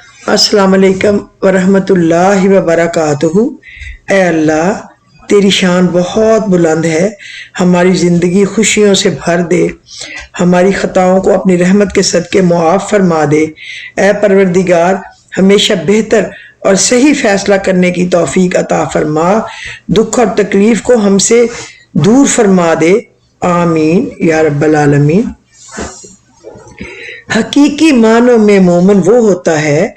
السلام علیکم ورحمۃ اللہ وبرکاتہ۔ اے اللہ، تیری شان بہت بلند ہے، ہماری زندگی خوشیوں سے بھر دے، ہماری خطاؤں کو اپنی رحمت کے صدقے معاف فرما دے۔ اے پروردگار، ہمیشہ بہتر اور صحیح فیصلہ کرنے کی توفیق عطا فرما، دکھ اور تکلیف کو ہم سے دور فرما دے، آمین یا رب العالمین۔ حقیقی معنوں میں مومن وہ ہوتا ہے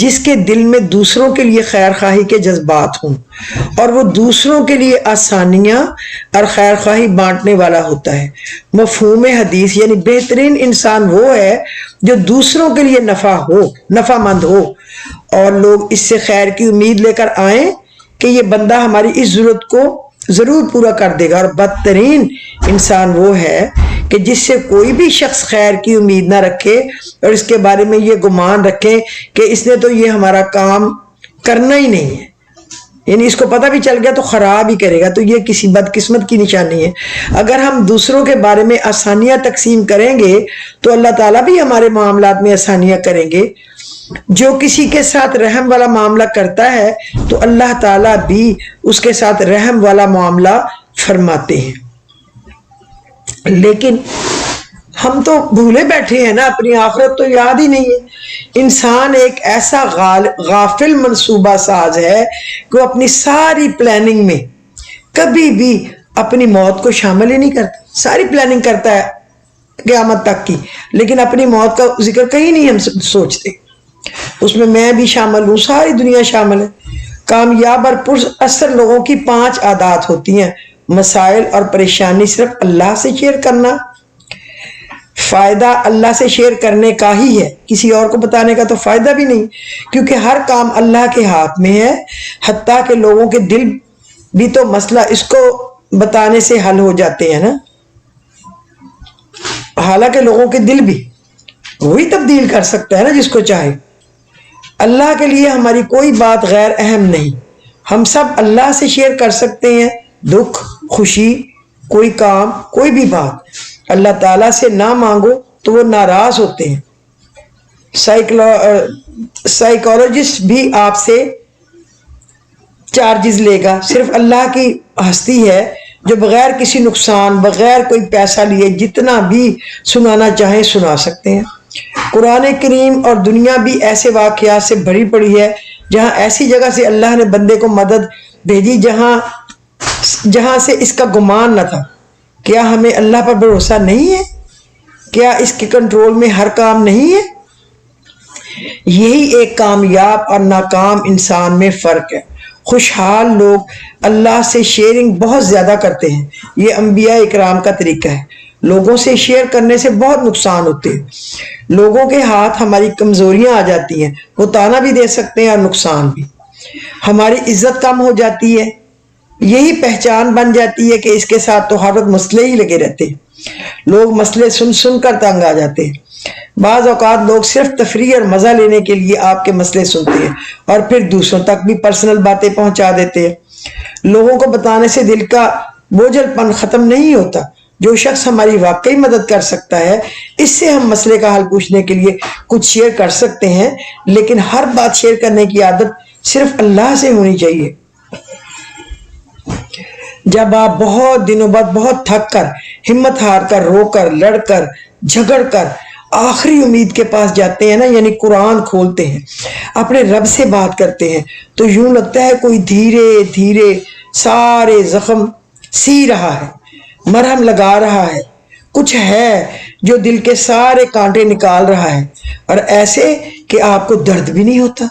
جس کے دل میں دوسروں کے لیے خیر خواہی کے جذبات ہوں اور وہ دوسروں کے لیے آسانیاں اور خیر خواہی بانٹنے والا ہوتا ہے۔ مفہوم حدیث یعنی بہترین انسان وہ ہے جو دوسروں کے لیے نفع مند ہو اور لوگ اس سے خیر کی امید لے کر آئیں کہ یہ بندہ ہماری اس ضرورت کو ضرور پورا کر دے گا۔ اور بدترین انسان وہ ہے کہ جس سے کوئی بھی شخص خیر کی امید نہ رکھے اور اس کے بارے میں یہ گمان رکھے کہ اس نے تو یہ ہمارا کام کرنا ہی نہیں ہے، یعنی اس کو پتہ بھی چل گیا تو خراب ہی کرے گا، تو یہ کسی بدقسمت کی نشانی ہے۔ اگر ہم دوسروں کے بارے میں آسانیاں تقسیم کریں گے تو اللہ تعالیٰ بھی ہمارے معاملات میں آسانیاں کریں گے۔ جو کسی کے ساتھ رحم والا معاملہ کرتا ہے تو اللہ تعالیٰ بھی اس کے ساتھ رحم والا معاملہ فرماتے ہیں۔ لیکن ہم تو بھولے بیٹھے ہیں نا، اپنی آخرت تو یاد ہی نہیں ہے۔ انسان ایک ایسا غافل منصوبہ ساز ہے کہ وہ اپنی ساری پلاننگ میں کبھی بھی اپنی موت کو شامل ہی نہیں کرتا۔ ساری پلاننگ کرتا ہے قیامت تک کی، لیکن اپنی موت کا ذکر کہیں نہیں ہم سوچتے۔ اس میں بھی شامل ہوں، ساری دنیا شامل ہے۔ کامیاب اور پراثر لوگوں کی 5 عادات ہوتی ہیں: مسائل اور پریشانی صرف اللہ سے شیئر کرنا، فائدہ اللہ سے شیئر کرنے کا ہی ہے، کسی اور کو بتانے کا تو فائدہ بھی نہیں، کیونکہ ہر کام اللہ کے ہاتھ میں ہے، حتیٰ کہ لوگوں کے دل بھی تو مسئلہ اس کو بتانے سے حل ہو جاتے ہیں نا، حالانکہ لوگوں کے دل بھی وہی تبدیل کر سکتا ہے نا جس کو چاہے۔ اللہ کے لیے ہماری کوئی بات غیر اہم نہیں، ہم سب اللہ سے شیئر کر سکتے ہیں، دکھ، خوشی، کوئی کام، کوئی بھی بات۔ اللہ تعالیٰ سے نہ مانگو تو وہ ناراض ہوتے ہیں۔ سائیکالوجسٹ بھی آپ سے چارجز لے گا، صرف اللہ کی ہستی ہے جو بغیر کسی نقصان، بغیر کوئی پیسہ لیے جتنا بھی سنانا چاہیں سنا سکتے ہیں۔ قرآن کریم اور دنیا بھی ایسے واقعات سے بھری پڑی ہے جہاں ایسی جگہ سے اللہ نے بندے کو مدد بھیجی جہاں سے اس کا گمان نہ تھا۔ کیا ہمیں اللہ پر بھروسہ نہیں ہے؟ کیا اس کے کنٹرول میں ہر کام نہیں ہے؟ یہی ایک کامیاب اور ناکام انسان میں فرق ہے۔ خوشحال لوگ اللہ سے شیئرنگ بہت زیادہ کرتے ہیں، یہ انبیاء اکرام کا طریقہ ہے۔ لوگوں سے شیئر کرنے سے بہت نقصان ہوتے ہیں، لوگوں کے ہاتھ ہماری کمزوریاں آ جاتی ہیں، وہ تانا بھی دے سکتے ہیں اور نقصان بھی۔ ہماری عزت کم ہو جاتی ہے، یہی پہچان بن جاتی ہے کہ اس کے ساتھ تو ہر وقت مسئلے ہی لگے رہتے ہیں۔ لوگ مسئلے سن کر تنگ آ جاتے ہیں۔ بعض اوقات لوگ صرف تفریح اور مزہ لینے کے لیے آپ کے مسئلے سنتے ہیں اور پھر دوسروں تک بھی پرسنل باتیں پہنچا دیتے ہیں۔ لوگوں کو بتانے سے دل کا بوجھل پن ختم نہیں ہوتا۔ جو شخص ہماری واقعی مدد کر سکتا ہے، اس سے ہم مسئلے کا حل پوچھنے کے لیے کچھ شیئر کر سکتے ہیں، لیکن ہر بات شیئر کرنے کی عادت صرف اللہ سے ہونی چاہیے۔ جب آپ بہت دنوں بعد بہت تھک کر، ہمت ہار کر، رو کر، لڑ کر، جھگڑ کر آخری امید کے پاس جاتے ہیں نا، یعنی قرآن کھولتے ہیں، اپنے رب سے بات کرتے ہیں، تو یوں لگتا ہے کوئی دھیرے دھیرے سارے زخم سی رہا ہے، مرہم لگا رہا ہے، کچھ ہے جو دل کے سارے کانٹے نکال رہا ہے، اور ایسے کہ آپ کو درد بھی نہیں ہوتا۔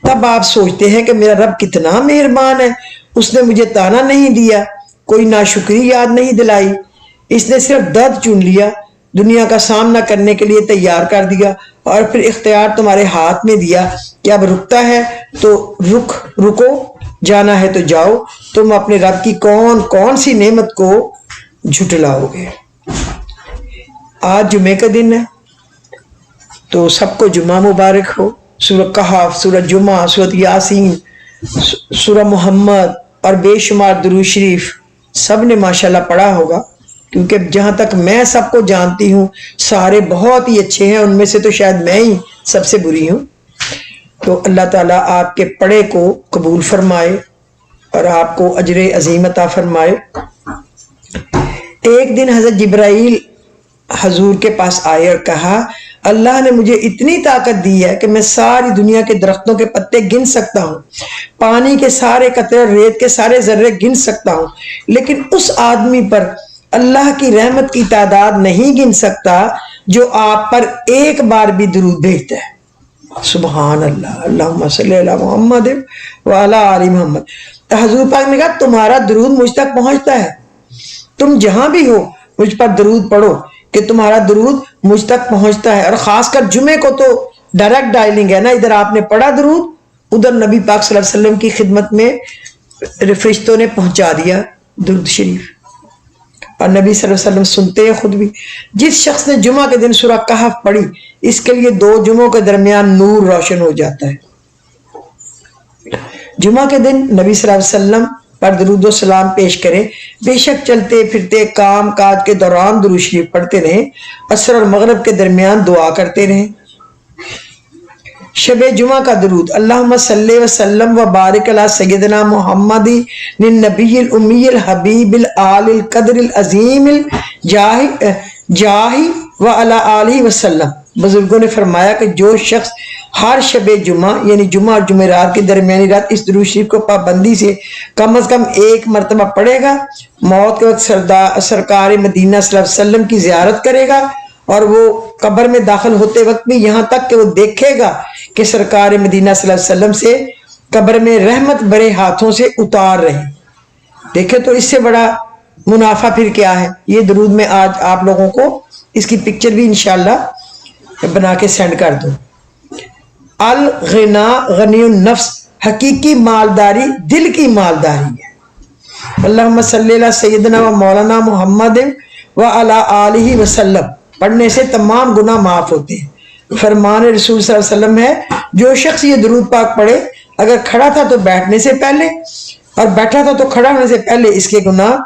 تب آپ سوچتے ہیں کہ میرا رب کتنا مہربان ہے، اس نے مجھے تانا نہیں دیا، کوئی ناشکری یاد نہیں دلائی، اس نے صرف درد چن لیا، دنیا کا سامنا کرنے کے لیے تیار کر دیا، اور پھر اختیار تمہارے ہاتھ میں دیا کہ اب رکتا ہے تو رکو، جانا ہے تو جاؤ۔ تم اپنے رب کی کون سی نعمت کو جھٹلاؤ گے؟ آج جمعے کا دن ہے تو سب کو جمعہ مبارک ہو۔ سورہ کہف، سورہ جمعہ، سورہ یاسین، سورہ محمد اور بے شمار درود شریف سب نے ماشاءاللہ پڑھا ہوگا، کیونکہ جہاں تک میں سب کو جانتی ہوں سارے بہت ہی اچھے ہیں، ان میں سے تو شاید میں ہی سب سے بری ہوں۔ تو اللہ تعالیٰ آپ کے پڑھے کو قبول فرمائے اور آپ کو اجر عظیم عطا فرمائے۔ ایک دن حضرت جبرائیل حضور کے پاس آئے اور کہا اللہ نے مجھے اتنی طاقت دی ہے کہ میں ساری دنیا کے درختوں کے پتے گن سکتا ہوں، پانی کے سارے قطرے اور ریت کے سارے ذرے گن سکتا ہوں، لیکن اس آدمی پر اللہ کی رحمت کی تعداد نہیں گن سکتا جو آپ پر ایک بار بھی درود بھیجتا ہے۔ سبحان اللہ، اللہم صلی علی محمد وعلی آل محمد۔ حضور پاک نے کہا تمہارا درود مجھ تک پہنچتا ہے، تم جہاں بھی ہو مجھ پر درود پڑھو کہ تمہارا درود مجھ تک پہنچتا ہے۔ اور خاص کر جمعے کو تو ڈائریکٹ ڈائلنگ ہے نا، ادھر آپ نے پڑھا درود، ادھر نبی پاک صلی اللہ علیہ وسلم کی خدمت میں فرشتوں نے پہنچا دیا درود شریف، اور نبی صلی اللہ علیہ وسلم سنتے ہیں خود بھی۔ جس شخص نے جمعہ کے دن سورہ کہف پڑھی اس کے لیے 2 جمعوں کے درمیان نور روشن ہو جاتا ہے۔ جمعہ کے دن نبی صلی اللہ علیہ وسلم پر درود و سلام پیش کریں، بے شک چلتے پھرتے کام کاج کے دوران درود شریف پڑھتے رہیں، عصر اور مغرب کے درمیان دعا کرتے رہیں۔ شب جمعہ کا درود اللہم صلی وسلم و بارک علی سیدنا محمد النبی الامی الحبیب الآل القدر العظیم الجاہ و علی آلہ وسلم۔ بزرگوں نے فرمایا کہ جو شخص ہر شب جمعہ یعنی جمعہ اور جمعرات کی درمیانی رات اس درود شریف کو پابندی سے کم از کم 1 مرتبہ پڑھے گا، موت کے وقت سرکار مدینہ صلی اللہ علیہ وسلم کی زیارت کرے گا، اور وہ قبر میں داخل ہوتے وقت بھی یہاں تک کہ وہ دیکھے گا کہ سرکار مدینہ صلی اللہ علیہ وسلم سے قبر میں رحمت بھرے ہاتھوں سے اتار رہے۔ دیکھیں تو اس سے بڑا منافع پھر کیا ہے۔ یہ درود میں آج آپ لوگوں کو اس کی پکچر بھی انشاءاللہ بنا کے سینڈ کر دوں۔ الغنا غنی النفس، حقیقی مالداری دل کی مالداری ہے۔ اللہم صلی علی سیدنا و مولانا محمد و علی آلہ وسلم پڑھنے سے تمام گناہ معاف ہوتے ہیں۔ فرمان رسول صلی اللہ علیہ وسلم ہے جو شخص یہ درود پاک پڑھے، اگر کھڑا تھا تو بیٹھنے سے پہلے اور بیٹھا تھا تو کھڑا ہونے سے پہلے اس کے گناہ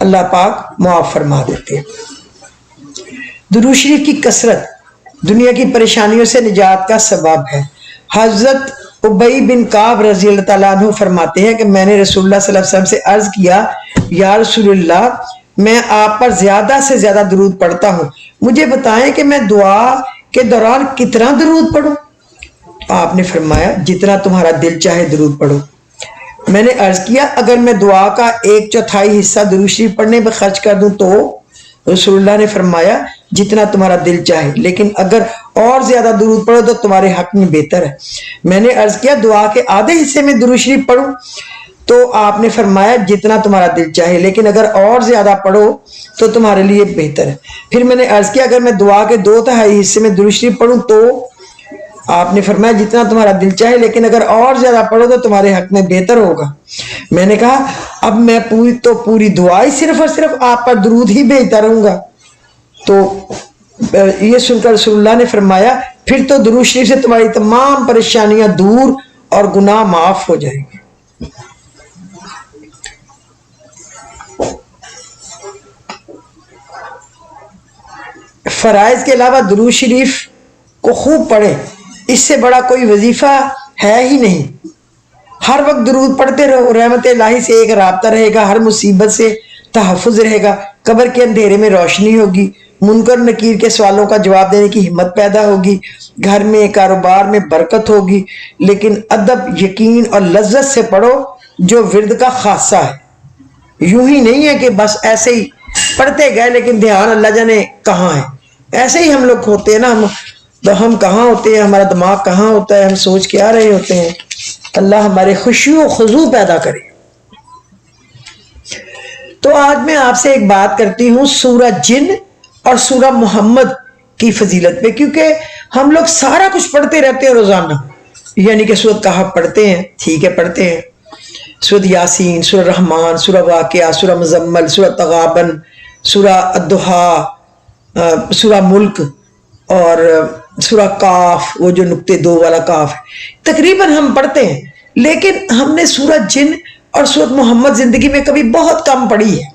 اللہ پاک معاف فرما دیتے ہیں۔ درود شریف کی کثرت دنیا کی پریشانیوں سے نجات کا سبب ہے۔ حضرت ابی بن کعب رضی اللہ تعالیٰ عنہ فرماتے ہیں کہ میں نے رسول اللہ صلی اللہ علیہ وسلم سے عرض کیا یا رسول اللہ میں آپ پر زیادہ سے زیادہ درود پڑھتا ہوں، مجھے بتائیں کہ میں دعا کے دوران کتنا درود پڑھوں؟ آپ نے فرمایا جتنا تمہارا دل چاہے درود پڑھو۔ میں نے عرض کیا اگر میں دعا کا 1/4 حصہ درود شریف پڑھنے پہ خرچ کر دوں تو؟ رسول اللہ نے فرمایا جتنا تمہارا دل چاہے، لیکن اگر اور زیادہ درود پڑھو تو تمہارے حق میں بہتر ہے۔ میں نے عرض کیا دعا کے آدھے حصے میں درود شریف پڑھوں؟ تو آپ نے فرمایا جتنا تمہارا دل چاہے، لیکن اگر اور زیادہ پڑھو تو تمہارے لیے بہتر ہے۔ پھر میں نے عرض کیا اگر میں دعا کے 2/3 حصے میں درود شریف پڑھوں تو؟ آپ نے فرمایا جتنا تمہارا دل چاہے، لیکن اگر اور زیادہ پڑھو تو تمہارے حق میں بہتر ہوگا۔ میں نے کہا اب میں پوری دعا ہی صرف اور صرف آپ پر درود ہی بھیجتا رہوں گا۔ تو یہ سن کر رسول اللہ نے فرمایا پھر تو درود شریف سے تمہاری تمام پریشانیاں دور اور گناہ معاف ہو جائیں گے۔ فرائض کے علاوہ درود شریف کو خوب پڑھیں، اس سے بڑا کوئی وظیفہ ہے ہی نہیں۔ ہر وقت درود پڑھتے رہو، رحمت الہی سے ایک رابطہ رہے گا، ہر مصیبت سے تحفظ رہے گا، قبر کے اندھیرے میں روشنی ہوگی، منکر نکیر کے سوالوں کا جواب دینے کی ہمت پیدا ہوگی، گھر میں کاروبار میں برکت ہوگی۔ لیکن ادب یقین اور لذت سے پڑھو جو ورد کا خاصہ ہے۔ یوں ہی نہیں ہے کہ بس ایسے ہی پڑھتے گئے لیکن دھیان اللہ جانے کہاں ہے۔ ایسے ہی ہم لوگ ہوتے ہیں نا، ہم کہاں ہوتے ہیں، ہمارا دماغ کہاں ہوتا ہے، ہم سوچ کے آ رہے ہوتے ہیں۔ اللہ ہمارے خشوع و خضوع پیدا کرے۔ تو آج میں آپ سے ایک بات کرتی ہوں سورہ جن اور سورہ محمد کی فضیلت پہ، کیونکہ ہم لوگ سارا کچھ پڑھتے رہتے ہیں روزانہ، یعنی کہ سورۃ کہف پڑھتے ہیں، ٹھیک ہے پڑھتے ہیں، سورۃ یاسین، سورہ رحمان، سورہ واقعہ، سورہ مزمل، سورہ تغابن، سورہ الضحیٰ، سورہ ملک اور سورہ کاف، وہ جو نقطے 2 والا کاف ہے، تقریباً ہم پڑھتے ہیں، لیکن ہم نے سورہ جن اور سورۃ محمد زندگی میں کبھی بہت کم پڑھی ہے۔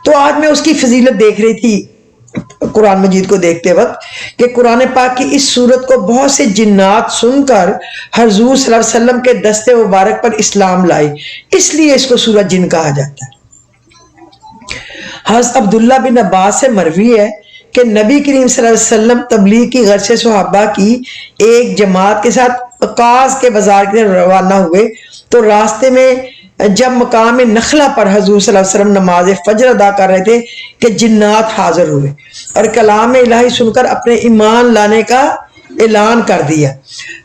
تو آج میں اس کی فضیلت دیکھ رہی تھی قرآن مجید کو دیکھتے وقت کہ قرآن پاک کی اس صورت کو بہت سے جنات سن کر حضور صلی اللہ علیہ وسلم کے دستے مبارک پر اسلام لائی، اس لیے اس کو سورہ جن کہا جاتا ہے۔ حضرت عبداللہ بن عباس سے مروی ہے کہ نبی کریم صلی اللہ علیہ وسلم تبلیغ کی غرض سے صحابہ کی ایک جماعت کے ساتھ عکاظ کے بازار کے روانہ ہوئے تو راستے میں جب مقام نخلہ پر حضور صلی اللہ علیہ وسلم نماز فجر ادا کر رہے تھے کہ جنات حاضر ہوئے اور کلام الہی سن کر اپنے ایمان لانے کا اعلان کر دیا۔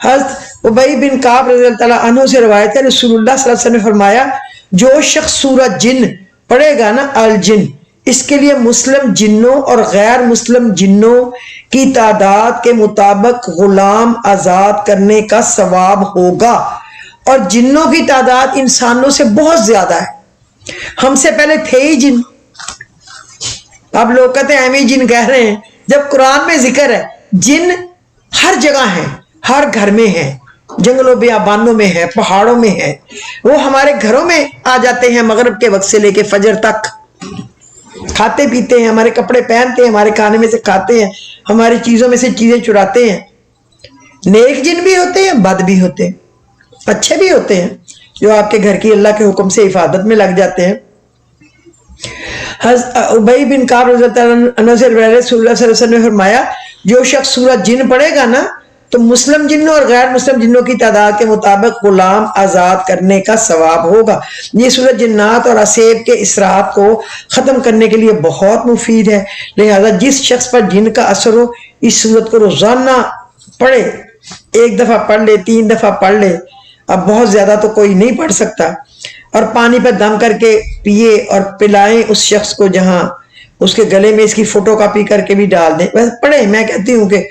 حضرت ابی بن کعب رضی اللہ تعالیٰ عنہ سے روایت ہے، رسول اللہ صلی اللہ علیہ وسلم نے فرمایا جو شخص سورہ جن پڑھے گا نا، الجن، اس کے لیے مسلم جنوں اور غیر مسلم جنوں کی تعداد کے مطابق غلام آزاد کرنے کا ثواب ہوگا، اور جنوں کی تعداد انسانوں سے بہت زیادہ ہے، ہم سے پہلے تھے ہی جن۔ اب لوگ کہتے ہیں ایم جن کہہ رہے ہیں، جب قرآن میں ذکر ہے جن ہر جگہ ہیں، ہر گھر میں ہیں، جنگلوں بیابانوں میں ہے، پہاڑوں میں ہے، وہ ہمارے گھروں میں آ جاتے ہیں مغرب کے وقت سے لے کے فجر تک، کھاتے پیتے ہیں، ہمارے کپڑے پہنتے ہیں، ہمارے کھانے میں سے کھاتے ہیں، ہماری چیزوں میں سے چیزیں چراتے ہیں۔ نیک جن بھی ہوتے ہیں، بد بھی ہوتے ہیں، اچھے بھی ہوتے ہیں جو آپ کے گھر کی اللہ کے حکم سے حفاظت میں لگ جاتے ہیں۔ حضرت ابی بن کعب رضی اللہ عنہ سے رسول اللہ صلی اللہ علیہ وسلم نے فرمایا جو شخص سورہ جن پڑھے گا نا تو مسلم جنوں اور غیر مسلم جنوں کی تعداد کے مطابق غلام آزاد کرنے کا ثواب ہوگا۔ یہ سورہ جنات اور اسیب کے اثرات کو ختم کرنے کے لیے بہت مفید ہے، لہذا جس شخص پر جن کا اثر ہو اس سورت کو روزانہ پڑھے، ایک دفعہ پڑھ لے، 3 دفعہ پڑھ لے، اب بہت زیادہ تو کوئی نہیں پڑھ سکتا، اور پانی پر دم کر کے پیے اور پلائیں اس شخص کو جہاں اس کے گلے میں اس کی فوٹو کاپی کر کے بھی ڈال دیں۔ بس پڑھیں، میں کہتی ہوں کہ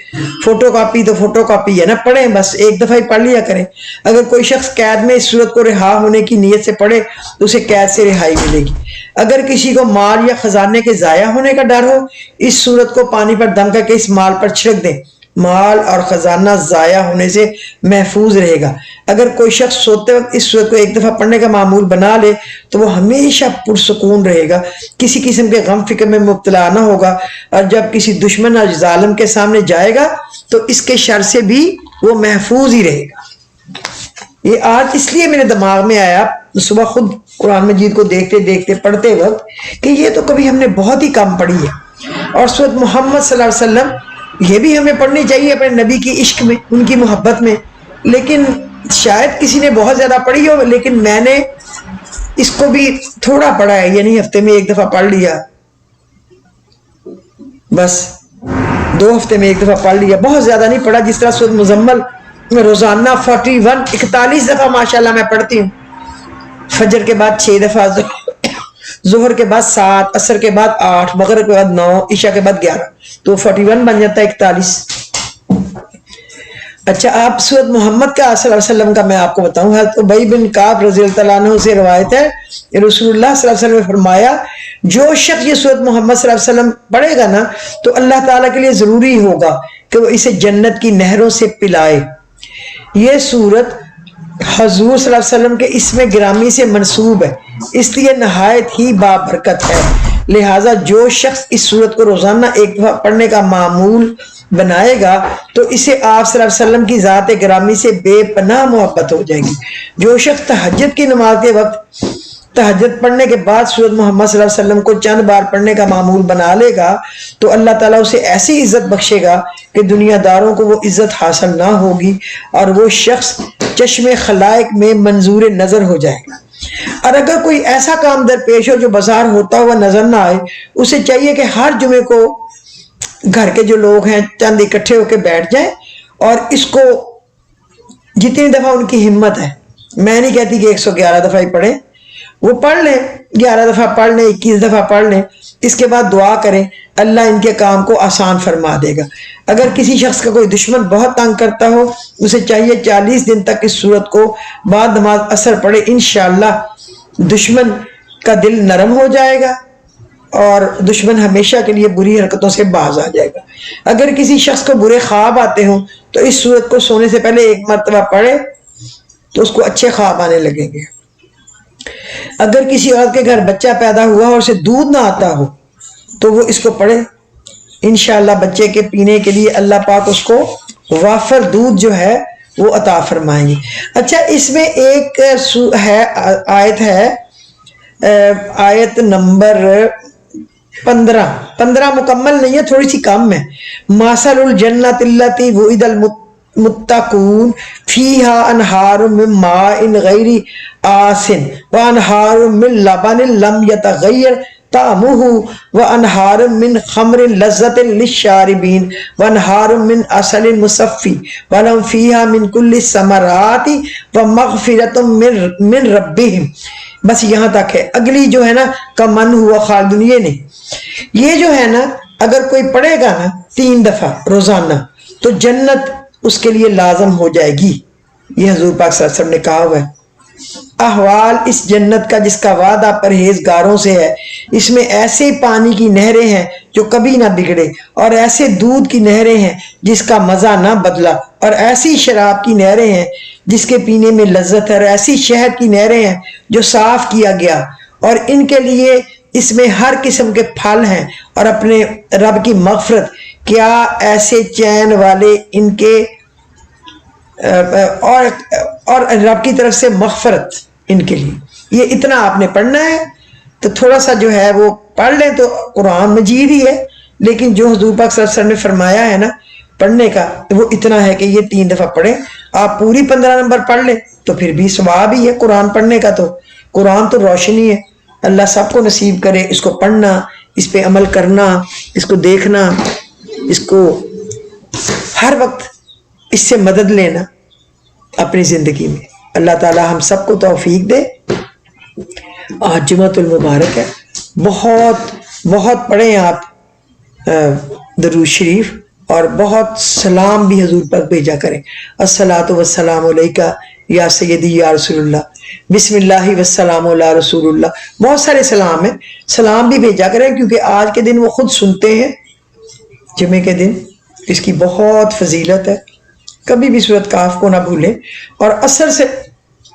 فوٹو کاپی تو فوٹو کاپی ہے نا، پڑھیں، بس ایک دفعہ ہی پڑھ لیا کریں۔ اگر کوئی شخص قید میں اس صورت کو رہا ہونے کی نیت سے پڑھے تو اسے قید سے رہائی ملے گی۔ اگر کسی کو مال یا خزانے کے ضائع ہونے کا ڈر ہو اس صورت کو پانی پر دم کر کے اس مال پر چھڑک دیں، مال اور خزانہ ضائع ہونے سے محفوظ رہے گا۔ اگر کوئی شخص سوتے وقت اس صورت کو ایک دفعہ پڑھنے کا معمول بنا لے تو وہ ہمیشہ پرسکون رہے گا، کسی قسم کے غم فکر میں مبتلا نہ ہوگا، اور جب کسی دشمن اور ظالم کے سامنے جائے گا تو اس کے شر سے بھی وہ محفوظ ہی رہے گا۔ یہ آج اس لیے میرے دماغ میں آیا صبح خود قرآن مجید کو دیکھتے دیکھتے پڑھتے وقت کہ یہ تو کبھی ہم نے بہت ہی کم پڑھی ہے، اور سورۃ محمد صلی اللہ علیہ وسلم یہ بھی ہمیں پڑھنی چاہیے اپنے نبی کی عشق میں، ان کی محبت میں، لیکن شاید کسی نے بہت زیادہ پڑھی ہو، لیکن میں نے اس کو بھی تھوڑا پڑھا ہے، یعنی ہفتے میں ایک دفعہ پڑھ لیا، بس 2 ہفتے میں ایک دفعہ پڑھ لیا، بہت زیادہ نہیں پڑھا۔ جس طرح سورۃ مزمل میں روزانہ 41 دفعہ ماشاءاللہ میں پڑھتی ہوں، فجر کے بعد 6 دفعہ، ظہر کے بعد 7، عصر کے بعد 8، مغرب کے بعد 9، عشاء کے بعد 11، تو 41 بن جاتا ہے 41۔ اچھا، آپ سورۃ محمد کا صلی اللہ علیہ وسلم کا میں آپ کو بتاؤں، حضرت ابی بن کعب رضی اللہ عنہ سے روایت ہے، رسول اللہ صلی اللہ علیہ وسلم نے فرمایا جو شخص یہ سورۃ محمد صلی اللہ علیہ وسلم پڑھے گا نا تو اللہ تعالیٰ کے لیے ضروری ہوگا کہ وہ اسے جنت کی نہروں سے پلائے۔ یہ سورت حضور صلی اللہ علیہ وسلم کے اسم گرامی سے منسوب ہے، اس لیے نہایت ہی بابرکت ہے، لہٰذا جو شخص اس سورت کو روزانہ ایک دفعہ پڑھنے کا معمول بنائے گا تو اسے آپ صلی اللہ علیہ وسلم کی ذات گرامی سے بے پناہ محبت ہو جائے گی۔ جو شخص تہجد کی نماز کے وقت تہجد پڑھنے کے بعد سورۃ محمد صلی اللہ علیہ وسلم کو چند بار پڑھنے کا معمول بنا لے گا تو اللہ تعالیٰ اسے ایسی عزت بخشے گا کہ دنیا داروں کو وہ عزت حاصل نہ ہوگی، اور وہ شخص چشم خلائق میں منظور نظر ہو جائے گا۔ اور اگر کوئی ایسا کام درپیش ہو جو بظاہر ہوتا ہوا نظر نہ آئے، اسے چاہیے کہ ہر جمعے کو گھر کے جو لوگ ہیں چند اکٹھے ہو کے بیٹھ جائیں اور اس کو جتنی دفعہ ان کی ہمت ہے، میں نہیں کہتی کہ 111 دفعہ ہی پڑھیں، وہ پڑھ لیں، 11 دفعہ پڑھ لیں، 21 دفعہ پڑھ لیں، اس کے بعد دعا کریں، اللہ ان کے کام کو آسان فرما دے گا۔ اگر کسی شخص کا کوئی دشمن بہت تنگ کرتا ہو، اسے چاہیے 40 دن تک اس صورت کو بعد نماز اثر پڑھے، انشاءاللہ دشمن کا دل نرم ہو جائے گا اور دشمن ہمیشہ کے لیے بری حرکتوں سے باز آ جائے گا۔ اگر کسی شخص کو برے خواب آتے ہوں تو اس صورت کو سونے سے پہلے ایک مرتبہ پڑھے تو اس کو اچھے خواب آنے لگیں گے۔ اگر کسی عورت کے گھر بچہ پیدا ہوا اور اسے دودھ نہ آتا ہو تو وہ اس کو پڑھے، انشاءاللہ بچے کے پینے کے لیے اللہ پاک اس کو وافر دودھ جو ہے وہ عطا فرمائیں گے۔ اچھا اس میں ایک آیت ہے، آیت نمبر 15 مکمل نہیں ہے، تھوڑی سی کم ہے۔ مَثَلُ الْجَنَّةِ الَّتِي وُعِدَ الْمُتَّقُونَ فِيهَا أَنْهَارٌ مِّن مَّاءٍ غَيْرِ آسِنٍ وَأَنْهَارٌ مِّن لَبَنٍ لَّمْ يَتَغَيَّرْ طَعْمُهُ وَأَنْهَارٌ مِّن خَمْرٍ لَّذَّةٍ لِّلشَّارِبِينَ وَأَنْهَارٌ مِّن عَسَلٍ مُّصَفًّى وَلَهُمْ فِيهَا مِن كُلِّ الثَّمَرَاتِ وَمَغْفِرَةٌ مِّن رَّبِّهِمْ۔ بس یہاں تک ہے، اگلی جو ہے نا کمن ہوا خالدون یہ نہیں، یہ جو ہے نا اگر کوئی پڑھے گا نا 3 دفعہ روزانہ تو جنت اس کے لیے لازم ہو جائے گی، یہ حضور پاک صلی اللہ علیہ وسلم نے کہا ہوا ہے۔ احوال اس جنت کا جس کا وعدہ پرہیزگاروں سے ہے، اس میں ایسے پانی کی نہریں ہیں جو کبھی نہ بگڑے، اور ایسے دودھ کی نہریں ہیں جس کا مزہ نہ بدلا، اور ایسی شراب کی نہریں ہیں جس کے پینے میں لذت ہے، اور ایسی شہد کی نہریں ہیں جو صاف کیا گیا، اور ان کے لیے اس میں ہر قسم کے پھل ہیں اور اپنے رب کی مغفرت۔ کیا ایسے چین والے ان کے اور رب کی طرف سے مغفرت ان کے لیے، یہ اتنا آپ نے پڑھنا ہے۔ تو تھوڑا سا جو ہے وہ پڑھ لیں تو قرآن مجید ہی ہے، لیکن جو حضور پاک صلی اللہ علیہ وسلم نے فرمایا ہے نا پڑھنے کا وہ اتنا ہے کہ یہ 3 دفعہ پڑھیں۔ آپ پوری 15 نمبر پڑھ لیں تو پھر بھی ثواب ہی ہے قرآن پڑھنے کا۔ تو قرآن تو روشنی ہے، اللہ سب کو نصیب کرے اس کو پڑھنا، اس پہ عمل کرنا، اس کو دیکھنا، اس کو ہر وقت اس سے مدد لینا اپنی زندگی میں۔ اللہ تعالی ہم سب کو توفیق دے۔ آج جمعۃ المبارک ہے، بہت پڑھیں آپ درود شریف، اور بہت سلام بھی حضور پر بھیجا کریں۔ الصلاۃ والسلام علیکہ یا سیدی یا رسول اللہ، بسم اللہ والسلام علی رسول اللہ، بہت سارے سلام ہیں، سلام بھی بھیجا کریں کیونکہ آج کے دن وہ خود سنتے ہیں، جمعے کے دن اس کی بہت فضیلت ہے۔ کبھی بھی سورۃ کاف کو نہ بھولیں، اور عصر سے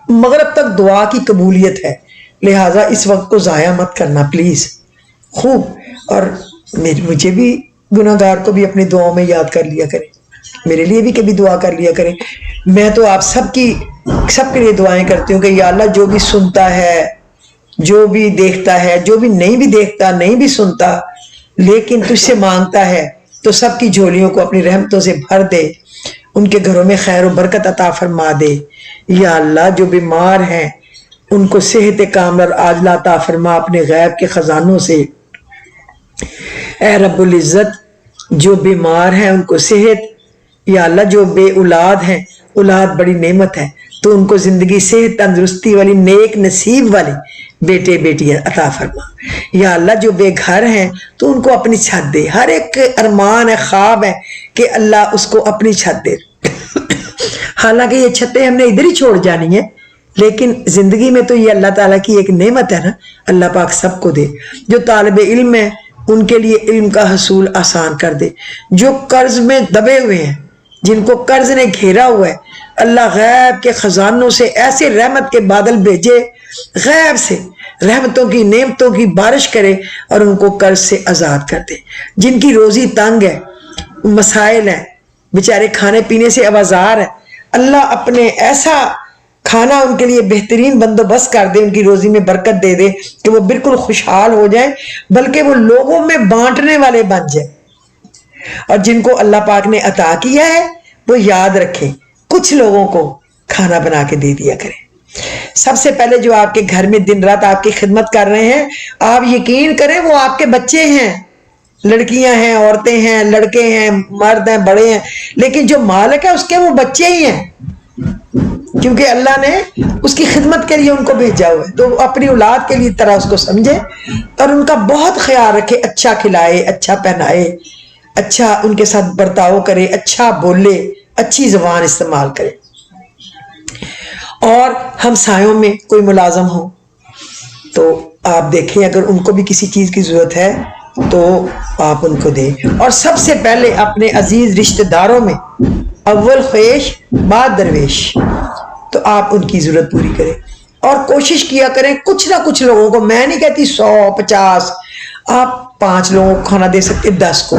مغرب تک دعا کی قبولیت ہے، لہٰذا اس وقت کو ضائع مت کرنا پلیز خوب۔ اور مجھے بھی گناہ گار کو بھی اپنی دعاؤں میں یاد کر لیا کریں، میرے لیے بھی کبھی دعا کر لیا کریں۔ میں تو آپ سب کے لیے دعائیں کرتی ہوں کہ یا اللہ جو بھی سنتا ہے، جو بھی دیکھتا ہے، جو بھی نہیں بھی دیکھتا نہیں بھی سنتا لیکن تجھ سے مانگتا ہے، تو سب کی جھولیوں کو اپنی رحمتوں سے بھر دے، ان کے گھروں میں خیر و برکت عطا فرما دے۔ یا اللہ جو بیمار ہیں ان کو صحت کاملہ اور عاجلہ عطا فرما اپنے غیب کے خزانوں سے۔ اے رب العزت جو بیمار ہیں ان کو صحت، یا اللہ جو بے اولاد ہیں، اولاد بڑی نعمت ہے، تو ان کو زندگی صحت تندرستی والی نیک نصیب والی بیٹے بیٹیاں عطا فرما۔ یا اللہ جو بے گھر ہیں تو ان کو اپنی چھت دے، ہر ایک ارمان ہے، خواب ہے کہ اللہ اس کو اپنی چھت دے۔ حالانکہ یہ چھتیں ہم نے ادھر ہی چھوڑ جانی ہے، لیکن زندگی میں تو یہ اللہ تعالیٰ کی ایک نعمت ہے نا، اللہ پاک سب کو دے۔ جو طالب علم ہیں ان کے لیے علم کا حصول آسان کر دے، جو قرض میں دبے ہوئے ہیں، جن کو قرض نے گھیرا ہوا ہے، اللہ غیب کے خزانوں سے ایسے رحمت کے بادل بھیجے، غیب سے رحمتوں کی نعمتوں کی بارش کرے اور ان کو قرض سے آزاد کر دے۔ جن کی روزی تنگ ہے، مسائل ہیں، بیچارے کھانے پینے سے آوازار ہیں، اللہ اپنے ایسا کھانا ان کے لیے بہترین بندوبست کر دے، ان کی روزی میں برکت دے دے کہ وہ بالکل خوشحال ہو جائیں، بلکہ وہ لوگوں میں بانٹنے والے بن جائیں۔ اور جن کو اللہ پاک نے عطا کیا ہے وہ یاد رکھیں، کچھ لوگوں کو کھانا بنا کے دے دیا کریں۔ سب سے پہلے جو آپ کے گھر میں دن رات آپ کی خدمت کر رہے ہیں، آپ یقین کریں وہ آپ کے بچے ہیں، لڑکیاں ہیں، عورتیں ہیں، لڑکے ہیں، مرد ہیں، بڑے ہیں، لیکن جو مالک ہے اس کے وہ بچے ہی ہیں، کیونکہ اللہ نے اس کی خدمت کے لیے ان کو بھیجا ہوا ہے۔ تو اپنی اولاد کے لیے طرح اس کو سمجھے اور ان کا بہت خیال رکھے، اچھا کھلائے، اچھا پہنائے، اچھا ان کے ساتھ برتاؤ کرے، اچھا بولے، اچھی زبان استعمال کرے۔ اور ہمسایوں میں کوئی ملازم ہو تو آپ دیکھیں اگر ان کو بھی کسی چیز کی ضرورت ہے تو آپ ان کو دیں، اور سب سے پہلے اپنے عزیز رشتہ داروں میں اول خیش بعد درویش، تو آپ ان کی ضرورت پوری کریں اور کوشش کیا کریں کچھ نہ کچھ لوگوں کو، میں نہیں کہتی 100 50، آپ 5 لوگوں کو کھانا دے سکتے، 10 کو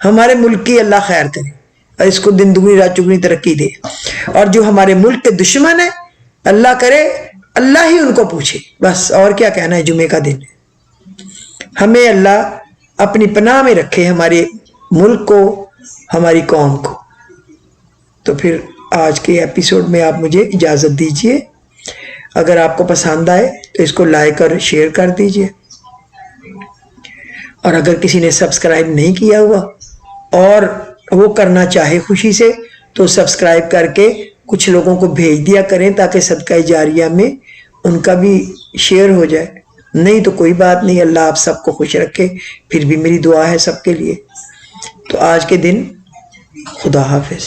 ہمارے ملک کی اللہ خیر کرے اور اس کو دن دگنی رات چگنی ترقی دے، اور جو ہمارے ملک کے دشمن ہیں اللہ کرے اللہ ہی ان کو پوچھے، بس اور کیا کہنا ہے۔ جمعے کا دن ہمیں اللہ اپنی پناہ میں رکھے، ہمارے ملک کو، ہماری قوم کو۔ تو پھر آج کے ایپیسوڈ میں آپ مجھے اجازت دیجیے، اگر آپ کو پسند آئے تو اس کو لائک اور شیئر کر دیجیے، اور اگر کسی نے سبسکرائب نہیں کیا ہوا اور وہ کرنا چاہے خوشی سے تو سبسکرائب کر کے کچھ لوگوں کو بھیج دیا کریں تاکہ صدقہ جاریہ میں ان کا بھی شیئر ہو جائے، نہیں تو کوئی بات نہیں، اللہ آپ سب کو خوش رکھے، پھر بھی میری دعا ہے سب کے لیے۔ تو آج کے دن خدا حافظ۔